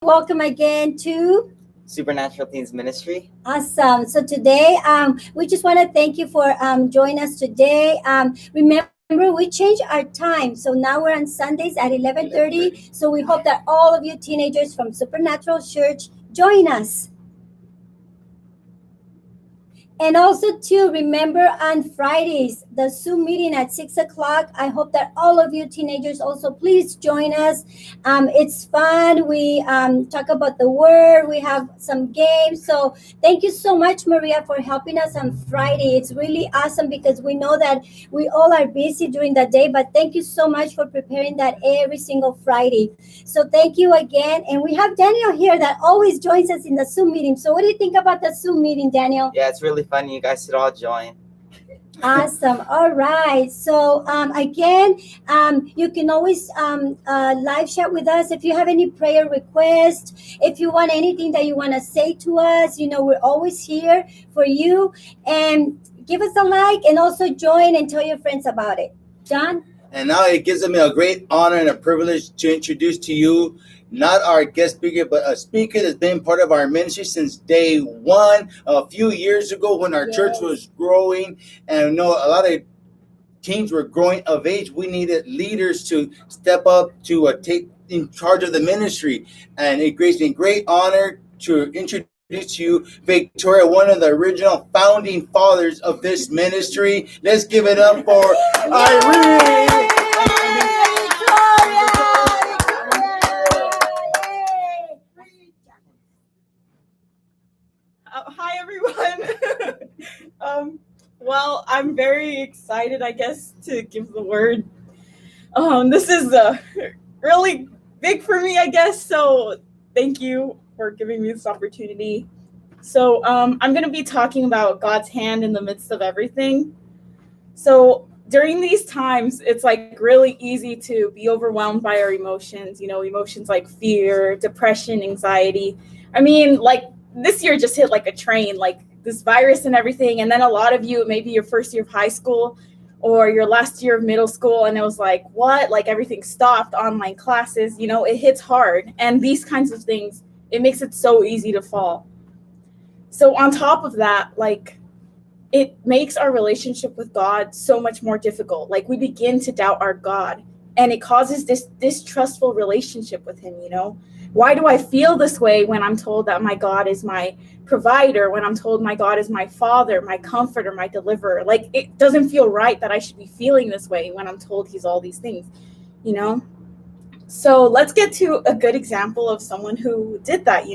Welcome again to Supernatural Teens Ministry. Awesome. So today, we just want to thank you for joining us today. Remember, we changed our time, so now we're on Sundays at 11:30. So we hope that all of you teenagers from Supernatural Church join us. And also, too, remember on Fridays, the Zoom meeting at 6 o'clock. I hope that all of you teenagers also please join us. It's fun. We talk about the word. We have some games. So thank you so much, Maria, for helping us on Friday. It's really awesome because we know that we all are busy during the day. But thank you so much for preparing that every single Friday. So thank you again. And we have Daniel here that always joins us in the Zoom meeting. So what do you think about the Zoom meeting, Daniel? Yeah, it's really fun. You guys should all join. Awesome. All right. So again, you can always live chat with us if you have any prayer requests. If you want anything that you want to say to us, we're always here for you. And give us a like and also join and tell your friends about it. John? And now it gives me a great honor and a privilege to introduce to you not our guest speaker, but a speaker that's been part of our ministry since day one, a few years ago when our church was growing. And a lot of teens were growing of age. We needed leaders to step up to take in charge of the ministry. And it gives me great honor to introduce to you Victoria, one of the original founding fathers of this ministry. Let's give it up for Irene. Hi, everyone. Well, I'm very excited, I guess, to give the word. This is really big for me, I guess, so thank you for giving me this opportunity. So I'm going to be talking about God's hand in the midst of everything. So during these times, it's like really easy to be overwhelmed by our emotions, emotions like fear, depression, anxiety. I mean, like this year just hit like a train, like this virus and everything. And then a lot of you, maybe your first year of high school or your last year of middle school. And it was like, what? Like everything stopped, online classes, it hits hard. And these kinds of things, it makes it so easy to fall. So on top of that, like it makes our relationship with God so much more difficult. Like we begin to doubt our God and it causes this distrustful relationship with him, Why do I feel this way when I'm told that my God is my provider, when I'm told my God is my father, my comforter, my deliverer? Like it doesn't feel right that I should be feeling this way when I'm told he's all these things, So let's get to a good example of someone who did that,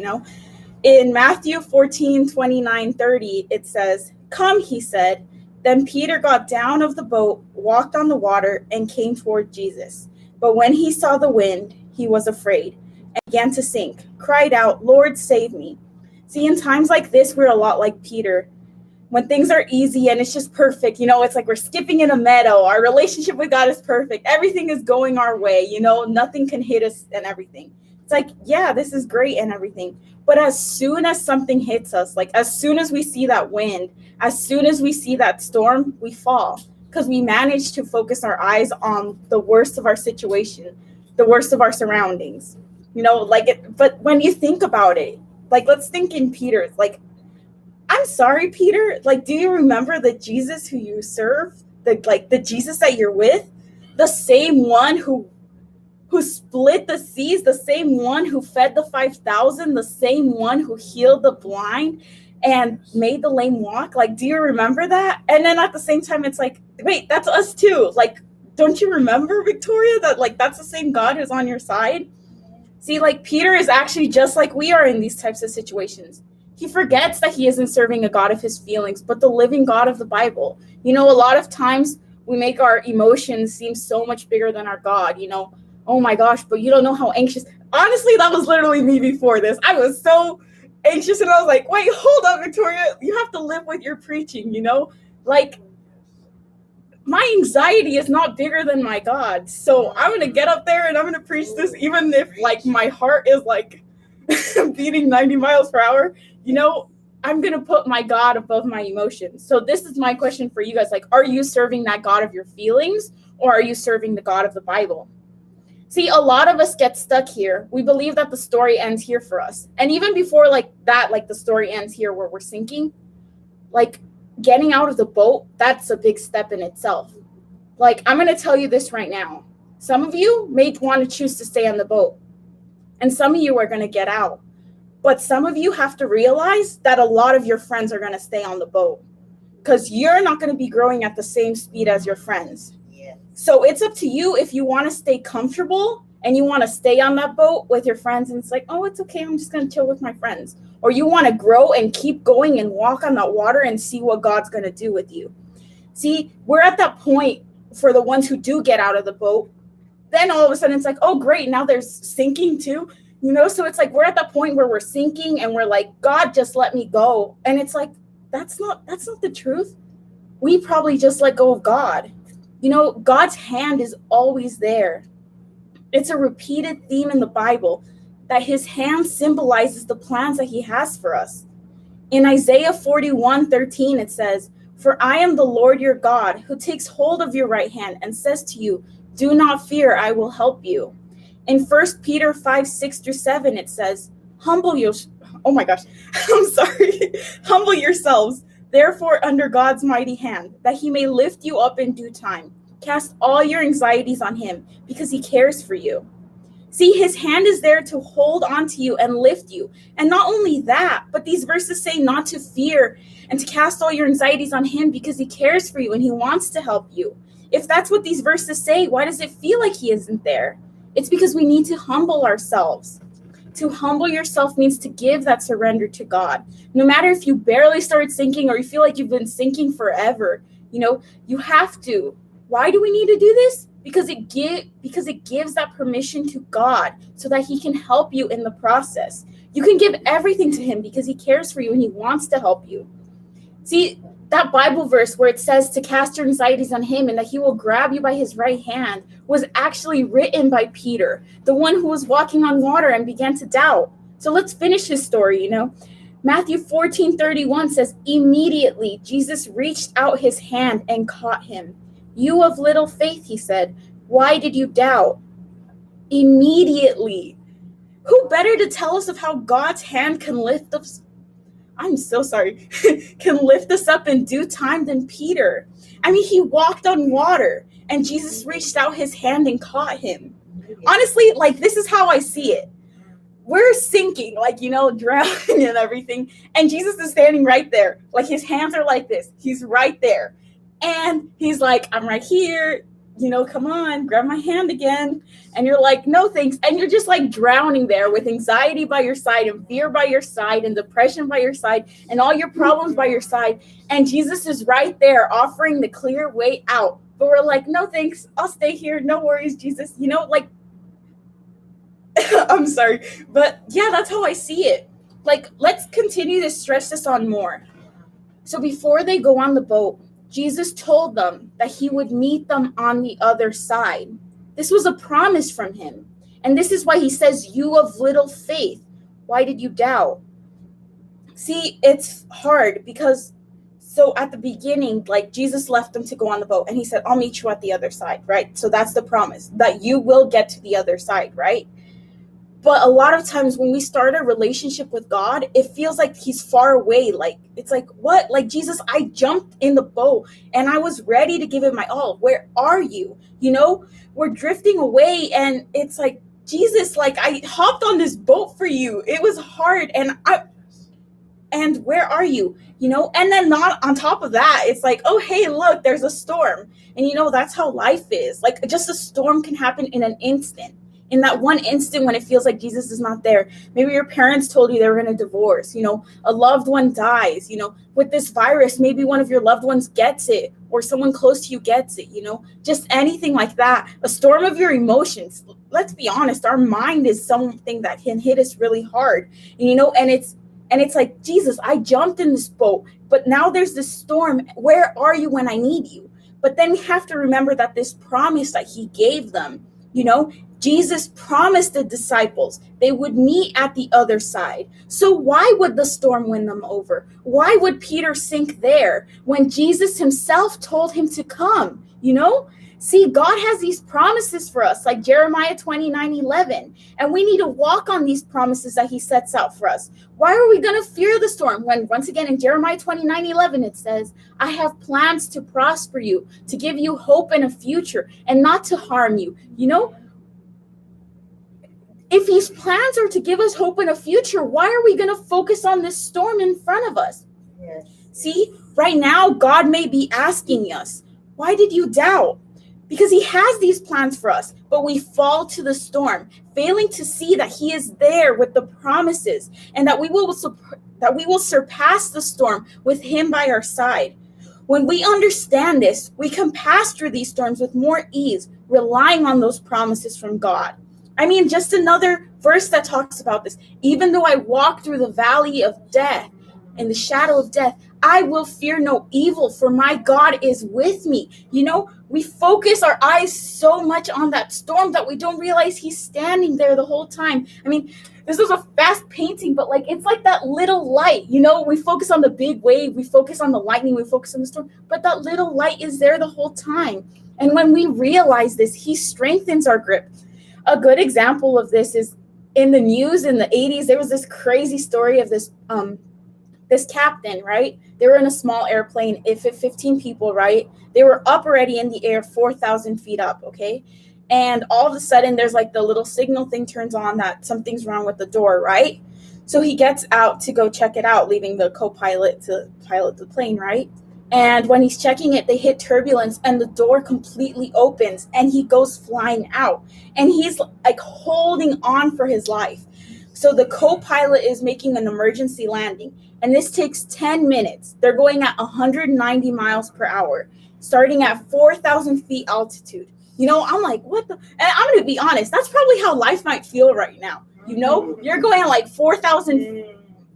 In Matthew 14:29-30, it says, "Come," he said. Then Peter got down of the boat, walked on the water, and came toward Jesus. But when he saw the wind, he was afraid and began to sink, cried out, "Lord, save me." See, in times like this, we're a lot like Peter. When things are easy and it's just perfect, it's like we're skipping in a meadow. Our relationship with God is perfect. Everything is going our way, nothing can hit us and everything. It's like, yeah, this is great and everything. But as soon as something hits us, like as soon as we see that wind, as soon as we see that storm, we fall because we manage to focus our eyes on the worst of our situation, the worst of our surroundings, but when you think about it, like, let's think in Peter, like, I'm sorry, Peter, like, do you remember the Jesus who you serve? The Jesus that you're with, the same one who split the seas, the same one who fed the 5,000, the same one who healed the blind and made the lame walk. Like, do you remember that? And then at the same time, it's like, wait, that's us too. Like, don't you remember, Victoria, that like that's the same God who's on your side? See, like Peter is actually just like we are in these types of situations. He forgets that he isn't serving a God of his feelings, but the living God of the Bible. A lot of times we make our emotions seem so much bigger than our God, Oh my gosh, but you don't know how anxious. Honestly, that was literally me before this. I was so anxious and I was like, wait, hold up, Victoria. You have to live with your preaching, Like, my anxiety is not bigger than my God. So I'm going to get up there and I'm going to preach this, even if like my heart is like beating 90 miles per hour, I'm going to put my God above my emotions. So this is my question for you guys. Like, are you serving that God of your feelings or are you serving the God of the Bible? See, a lot of us get stuck here. We believe that the story ends here for us. And even before like that, like the story ends here where we're sinking, like getting out of the boat, that's a big step in itself. Like, I'm going to tell you this right now. Some of you may want to choose to stay on the boat, and some of you are going to get out. But some of you have to realize that a lot of your friends are going to stay on the boat because you're not going to be growing at the same speed as your friends. Yeah. So it's up to you if you want to stay comfortable and you want to stay on that boat with your friends and it's like, oh, it's okay, I'm just going to chill with my friends. Or you want to grow and keep going and walk on that water and see what God's going to do with you. See, we're at that point for the ones who do get out of the boat. Then all of a sudden it's like, oh, great, now there's sinking too. You know, so it's like we're at the point where we're sinking and we're like, God, just let me go. And it's like, that's not the truth. We probably just let go of God. You know, God's hand is always there. It's a repeated theme in the Bible that his hand symbolizes the plans that he has for us. In Isaiah 41:13, it says, "For I am the Lord your God, who takes hold of your right hand and says to you, do not fear, I will help you." In 1 Peter 5:6-7, it says, humble yourselves, therefore, under God's mighty hand, that he may lift you up in due time. Cast all your anxieties on him, because he cares for you. See, his hand is there to hold on to you and lift you. And not only that, but these verses say not to fear and to cast all your anxieties on him because he cares for you and he wants to help you. If that's what these verses say, why does it feel like he isn't there? It's because we need to humble ourselves. To humble yourself means to give that surrender to God. No matter if you barely started sinking or you feel like you've been sinking forever, you know, you have to. Why do we need to do this? Because it gives that permission to God so that he can help you in the process. You can give everything to him because he cares for you and he wants to help you. See, that Bible verse where it says to cast your anxieties on him and that he will grab you by his right hand was actually written by Peter, the one who was walking on water and began to doubt. So let's finish his story, you know. Matthew 14:31 says, immediately Jesus reached out his hand and caught him. You of little faith, he said, why did you doubt? Immediately. Who better to tell us of how God's hand can lift us? I'm so sorry, can lift us up in due time than Peter. I mean, he walked on water and Jesus reached out his hand and caught him. Honestly, like, this is how I see it. We're sinking, like, you know, drowning and everything. And Jesus is standing right there. Like, his hands are like this. He's right there. And he's like, I'm right here. You know, come on, grab my hand again. And you're like, no, thanks. And you're just like drowning there with anxiety by your side and fear by your side and depression by your side and all your problems by your side. And Jesus is right there offering the clear way out. But we're like, no, thanks. I'll stay here. No worries, Jesus. You know, like, I'm sorry. But yeah, that's how I see it. Like, let's continue to stress this on more. So before they go on the boat, Jesus told them that he would meet them on the other side. This was a promise from him. And this is why he says, you of little faith, why did you doubt? See, it's hard because, so at the beginning, like, Jesus left them to go on the boat and he said, I'll meet you at the other side, right? So that's the promise, that you will get to the other side, right? But a lot of times when we start a relationship with God, it feels like he's far away. Like, it's like, what? Like, Jesus, I jumped in the boat and I was ready to give it my all. Where are you? You know, we're drifting away and it's like, Jesus, like, I hopped on this boat for you. It was hard. And where are you? You know, and then not on top of that, it's like, oh, hey, look, there's a storm. And, you know, that's how life is. Like, just a storm can happen in an instant. In that one instant when it feels like Jesus is not there. Maybe your parents told you they were going to divorce, you know, a loved one dies, you know, with this virus, maybe one of your loved ones gets it or someone close to you gets it, you know, just anything like that. A storm of your emotions. Let's be honest, our mind is something that can hit us really hard, and, you know, and it's like, Jesus, I jumped in this boat, but now there's this storm. Where are you when I need you? But then we have to remember that this promise that he gave them, you know, Jesus promised the disciples they would meet at the other side. So why would the storm win them over? Why would Peter sink there when Jesus himself told him to come? You know? See, God has these promises for us, like Jeremiah 29:11, and we need to walk on these promises that he sets out for us. Why are we going to fear the storm when, once again, in Jeremiah 29:11, it says, I have plans to prosper you, to give you hope and a future, and not to harm you. You know, if his plans are to give us hope and a future, why are we going to focus on this storm in front of us? Yes. See, right now, God may be asking us, why did you doubt? Because he has these plans for us, but we fall to the storm, failing to see that he is there with the promises and that we will surpass the storm with him by our side. When we understand this, we can pass through these storms with more ease, relying on those promises from God. I mean, just another verse that talks about this. Even though I walk through the valley of death, in the shadow of death, I will fear no evil, for my God is with me. You know, we focus our eyes so much on that storm that we don't realize he's standing there the whole time. I mean, this is a fast painting, but like it's like that little light. You know, we focus on the big wave, we focus on the lightning, we focus on the storm, but that little light is there the whole time. And when we realize this, he strengthens our grip. A good example of this is in the news in the 80s. There was this crazy story of this captain, right? They were in a small airplane, it fit 15 people, right? They were up already in the air, 4,000 feet up, okay? And all of a sudden, there's like the little signal thing turns on that something's wrong with the door, right? So he gets out to go check it out, leaving the co-pilot to pilot the plane, right? And when he's checking it, they hit turbulence and the door completely opens and he goes flying out. And he's like holding on for his life. So the co-pilot is making an emergency landing. And this takes 10 minutes. They're going at 190 miles per hour, starting at 4,000 feet altitude. You know, I'm like, what the? And I'm going to be honest, that's probably how life might feel right now. You know, you're going at like 4,000,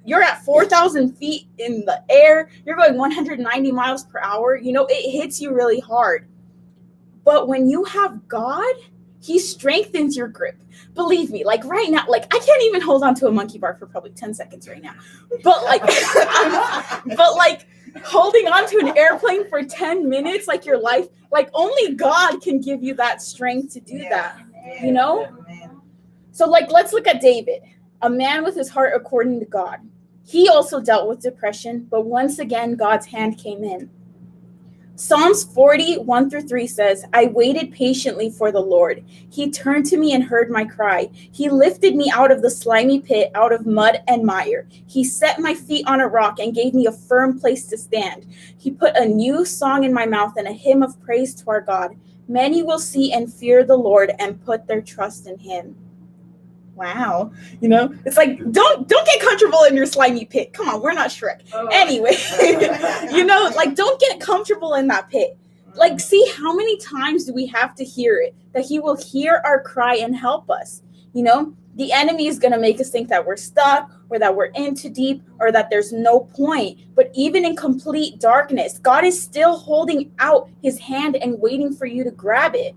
you're at 4,000 feet in the air. You're going 190 miles per hour. You know, it hits you really hard. But when you have God, he strengthens your grip. Believe me, like right now, like I can't even hold on to a monkey bar for probably 10 seconds right now. But like, holding on to an airplane for 10 minutes, like your life, like only God can give you that strength to do that, you know? So like, let's look at David, a man with his heart according to God. He also dealt with depression, but once again, God's hand came in. Psalms 40:1-3 says, I waited patiently for the Lord. He turned to me and heard my cry. He lifted me out of the slimy pit, out of mud and mire. He set my feet on a rock and gave me a firm place to stand. He put a new song in my mouth and a hymn of praise to our God. Many will see and fear the Lord and put their trust in him. Wow. You know, it's like, don't get comfortable in your slimy pit. Come on, we're not Shrek. Anyway, you know, like don't get comfortable in that pit. Like, see how many times do we have to hear it, that he will hear our cry and help us. You know, the enemy is going to make us think that we're stuck or that we're in too deep or that there's no point. But even in complete darkness, God is still holding out his hand and waiting for you to grab it.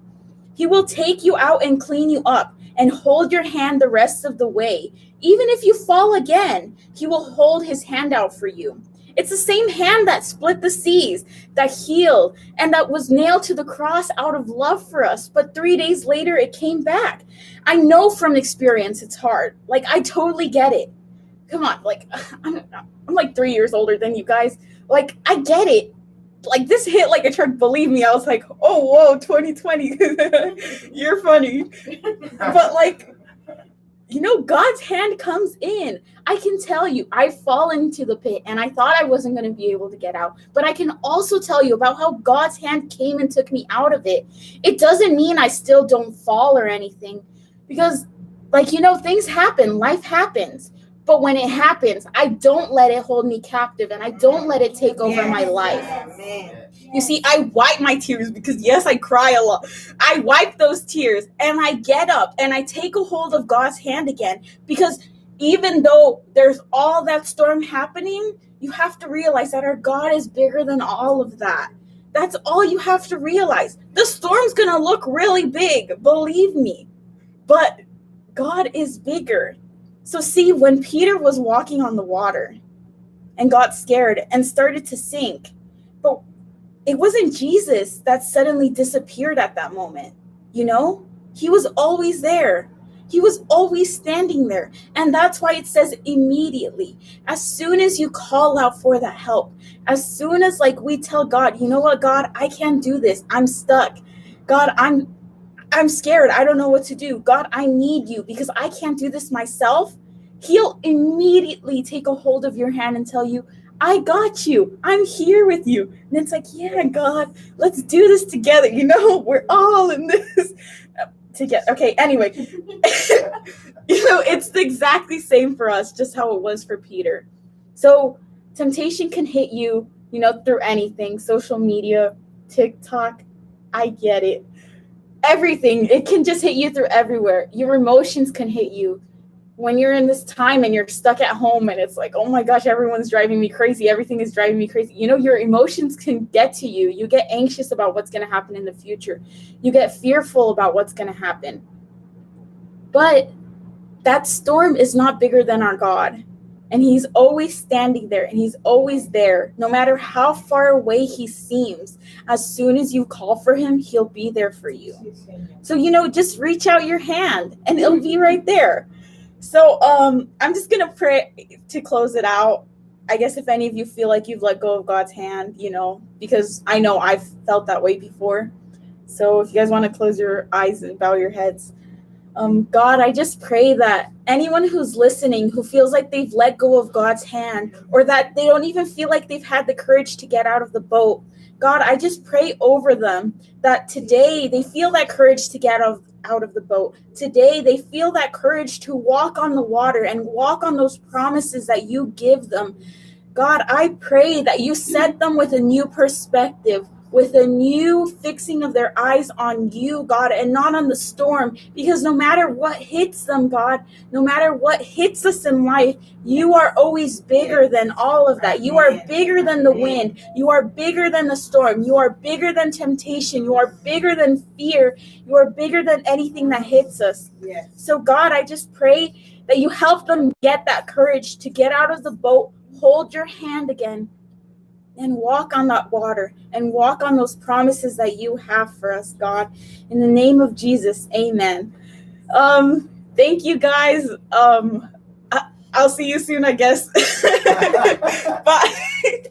He will take you out and clean you up and hold your hand the rest of the way. Even if you fall again, he will hold his hand out for you. It's the same hand that split the seas, that healed, and that was nailed to the cross out of love for us. But 3 days later, it came back. I know from experience it's hard. Like, I totally get it. Come on, like, I'm like 3 years older than you guys. Like, I get it. Like, this hit like a truck. Believe me, I was like, oh, whoa, 2020. You're funny. But, like, you know, God's hand comes in. I can tell you, I've fallen into the pit and I thought I wasn't going to be able to get out. But I can also tell you about how God's hand came and took me out of it. It doesn't mean I still don't fall or anything. Because, like, you know, things happen. Life happens. But when it happens, I don't let it hold me captive and I don't let it take over my life. You see, I wipe my tears because, yes, I cry a lot. I wipe those tears and I get up and I take a hold of God's hand again, because even though there's all that storm happening, you have to realize that our God is bigger than all of that. That's all you have to realize. The storm's going to look really big, believe me, but God is bigger. So see, when Peter was walking on the water and got scared and started to sink, but it wasn't Jesus that suddenly disappeared at that moment. You know, he was always there. He was always standing there. And that's why it says immediately. As soon as you call out for that help, as soon as like we tell God, you know what, God, I can't do this. I'm stuck. God, I'm scared. I don't know what to do. God, I need you because I can't do this myself. He'll immediately take a hold of your hand and tell you, I got you. I'm here with you. And it's like, yeah, God, let's do this together. You know, we're all in this together. Okay, anyway, you know, it's the exactly same for us, just how it was for Peter. So temptation can hit you, you know, through anything, social media, TikTok, I get it. Everything, it can just hit you through everywhere. Your emotions can hit you when you're in this time and you're stuck at home and it's like, oh my gosh, everyone's driving me crazy. Everything is driving me crazy. You know, your emotions can get to you. You get anxious about what's going to happen in the future. You get fearful about what's going to happen. But that storm is not bigger than our God. And he's always standing there and he's always there. No matter how far away he seems, as soon as you call for him, he'll be there for you. So, you know, just reach out your hand and it'll be right there. So I'm just going to pray to close it out. I guess if any of you feel like you've let go of God's hand, you know, because I know I've felt that way before. So if you guys want to close your eyes and bow your heads. God, I just pray that anyone who's listening who feels like they've let go of God's hand or that they don't even feel like they've had the courage to get out of the boat, God, I just pray over them that today they feel that courage to get out of the boat. Today they feel that courage to walk on the water and walk on those promises that you give them. God, I pray that you set them with a new perspective, with a new fixing of their eyes on you, God, and not on the storm. Because no matter what hits them, God, no matter what hits us in life, you are always bigger than all of that. You are bigger than the wind. You are bigger than the storm. You are bigger than temptation. You are bigger than fear. You are bigger than anything that hits us. Yes. So, God, I just pray that you help them get that courage to get out of the boat, hold your hand again, and walk on that water and walk on those promises that you have for us, God. In the name of Jesus, amen. Thank you, guys. I'll see you soon, I guess. Bye.